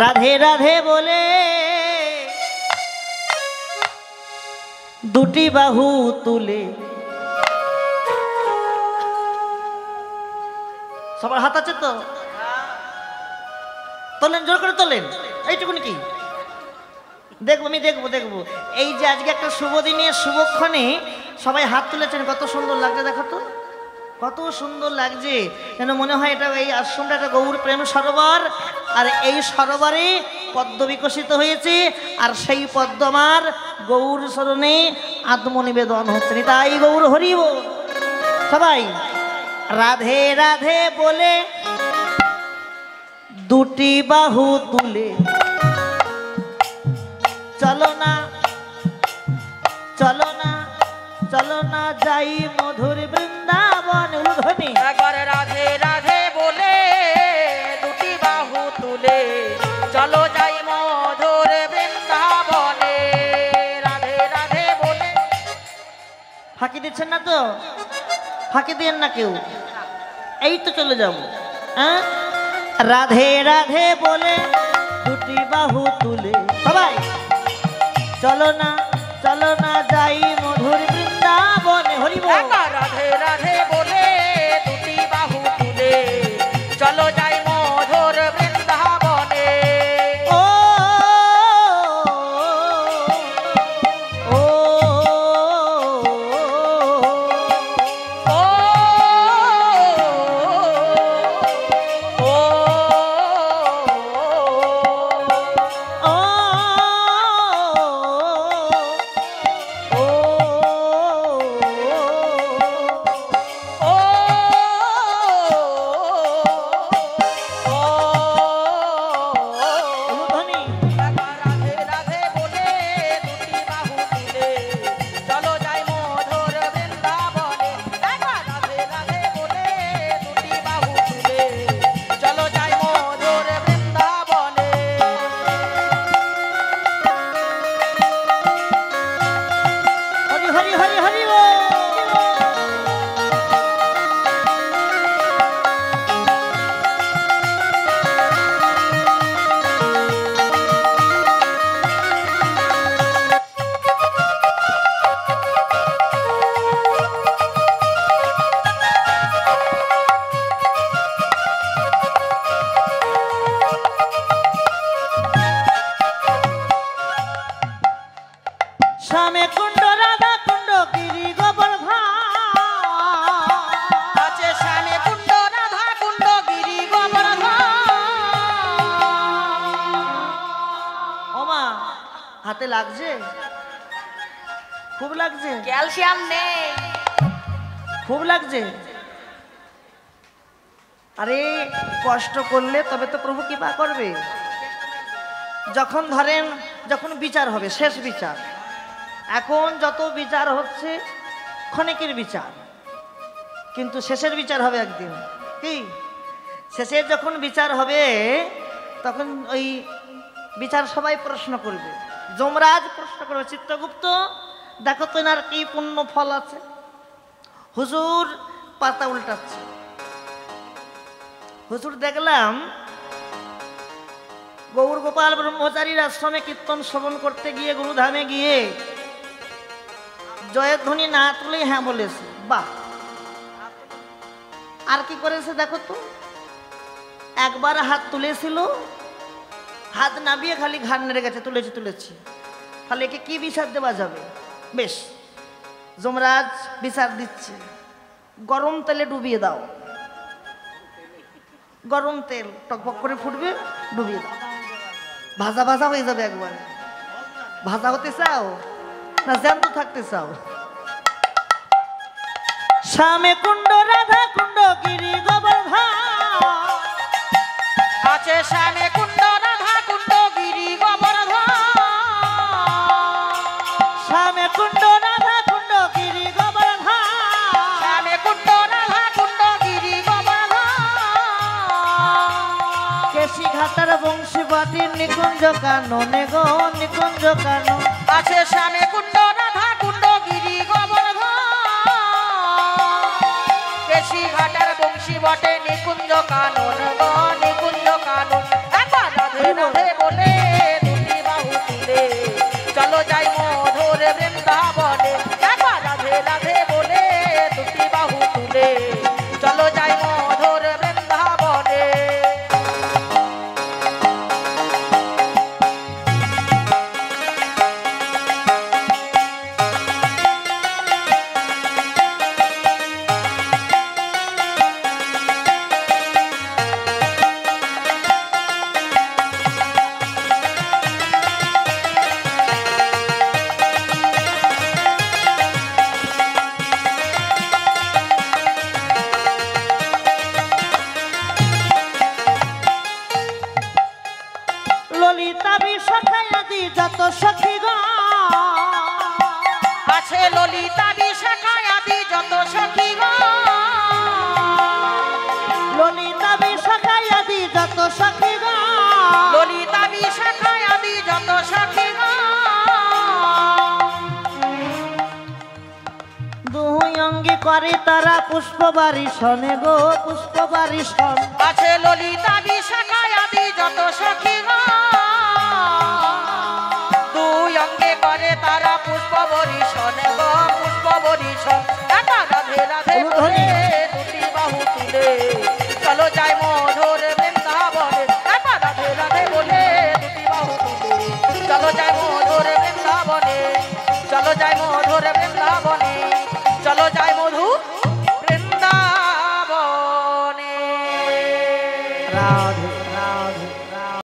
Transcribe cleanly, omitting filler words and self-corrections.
রাধে রাধে বলে দুটি বাহু তুলে, সবার হাত আছে তো? তোলেন, জোর করে তোলেন, এইটুকুনি কি দেখবো, আমি দেখবো দেখবো। এই যে আজকে একটা শুভ দিনে শুভক্ষণে সবাই হাত তুলেছেন, কত সুন্দর লাগছে দেখো তো, কত সুন্দর লাগছে, যেন মনে হয় এটা এই আশ্রমটা একটা গৌর প্রেম সরোবর, আর এই সরোবরে পদ্ম বিকশিত হয়েছে, আর সেই পদ্ম আমার গৌর শরণে আত্মনিবেদন হচ্ছে। তাই গৌর হরিব। সবাই রাধে রাধে বলে দুটি বাহু তুলে, চলো না চলো না চলো না যাই মধুর বৃন্দাবন। উলুধ্বনি। একবার রাধে রাধে বলে দুটি বাহু তুলে, চলো যাই মধুর বৃন্দাবনে। রাধে রাধে বলে। ফাঁকি দিচ্ছেন না তো? ফাঁকি দিয়েন না কেউ, এই তো চলে যাবো। হ্যাঁ, রাধে রাধে বলে দুটি বাহু তুলে, সবাই চলো না যাই মধুর বৃন্দাবনে। হরি বল। রাধে রাধে বলে দুটি বাহু তুলে, চলো যাই মধুর বৃন্দাবনে। ও ও শ্যামে কুণ্ড রাধা কুণ্ড গিরি গোবর্ধন আছে, শ্যামে কুণ্ড রাধা কুণ্ড গিরি গোবর্ধন। ওমা, হাতে লাগছে, খুব লাগছে, ক্যালসিয়াম নেই, খুব লাগছে। আরে কষ্ট করলে তবে তো প্রভু কৃপা করবে। যখন ধরেন, যখন বিচার হবে, শেষ বিচার, এখন যত বিচার হচ্ছে ক্ষণিকের বিচার, কিন্তু শেষের বিচার হবে একদিন। কি শেষের যখন বিচার হবে, তখন ওই বিচার সবাই প্রশ্ন করবে। যমরাজ প্রশ্ন করবে, চিত্রগুপ্ত দেখো তো এনার কি পুণ্য ফল আছে। হুজুর পাতা উল্টাচ্ছে, হুজুর দেখলাম গৌর গোপাল ব্রহ্মচারীর আশ্রমে কীর্তন শ্রবণ করতে গিয়ে, গুরুধামে গিয়ে জয়ের ধ্বনি না তুলেই হ্যাঁ বলেছে। বাহ, আর কি করেছে দেখো তো, একবার হাত তুলেছিল, হাত নামিয়ে খালি ঘাড় নেড়ে গেছে, তুলেছি। তাহলে একে কি বিচার দেওয়া যাবে? বেশ, যমরাজ বিচার দিচ্ছে, গরম তেলে ডুবিয়ে দাও। গরম তেল টকবক করে ফুটবে, ডুবিয়ে দাও, ভাজা ভাজা হয়ে যাবে একবারে। ভাজা হতে চাও না জ্যান্ত থাকতে চাও? শ্যামে কুণ্ড রাধা কুণ্ড গিরি গোবর্ধন আছে, শ্যামে কুণ্ড রাধা কুণ্ড গিরি গোবর্ধন। শ্যামে কুণ্ড রাধা কুণ্ড গিরি গোবর্ধন। শ্যামে কুণ্ড রাধা কুণ্ড গিরি গোবর্ধন। কেশি ঘাটার বংশী বাটির নিকুঞ্জ কাননে গো, নিকুঞ্জ কানন আছে, শ্যামে কুণ্ড রাধা কুণ্ড গিরি গোবর্ধন। কেশি ঘাটার বংশী বটে নিকুঞ্জ কানন গো, নিকুঞ্জ কানন। একবার রাধে রাধে বলে দুটি বাহু তুলে চলো যাই মধুর বৃন্দাবনে। একবার রাধে রাধে বলে দুটি বাহু তুলে চলো যাই মধুর বৃন্দাবনে। ললিতা বিশাখায়াদি যত সখীগণ আছে ললিতা বিশাখায় আদি যত সখীগণ। ললিতা বিশাখায়াদি যত সখীগণ ললিতা বিশাখায় আদি যত সখীগণ। দুই অঙ্গে করে তারা পুষ্পবাড়ি শনে গো পুষ্পবাড়ি শন। আছে ললিতা বিশাখায় আদি যত সখীগণ। দুই অঙ্গে করে তারা পুষ্প বরিশন গো পুষ্প বরিশন। একবার রাধে রাধে বলে দুটি বাহু তুলে চলো যাই মধুর বৃন্দাবনে। একবার রাধে রাধে বলে দুটি বাহু তুলে চলো যাই মধুর বৃন্দাবনে। চলো যাই মধুর বৃন্দাবনে।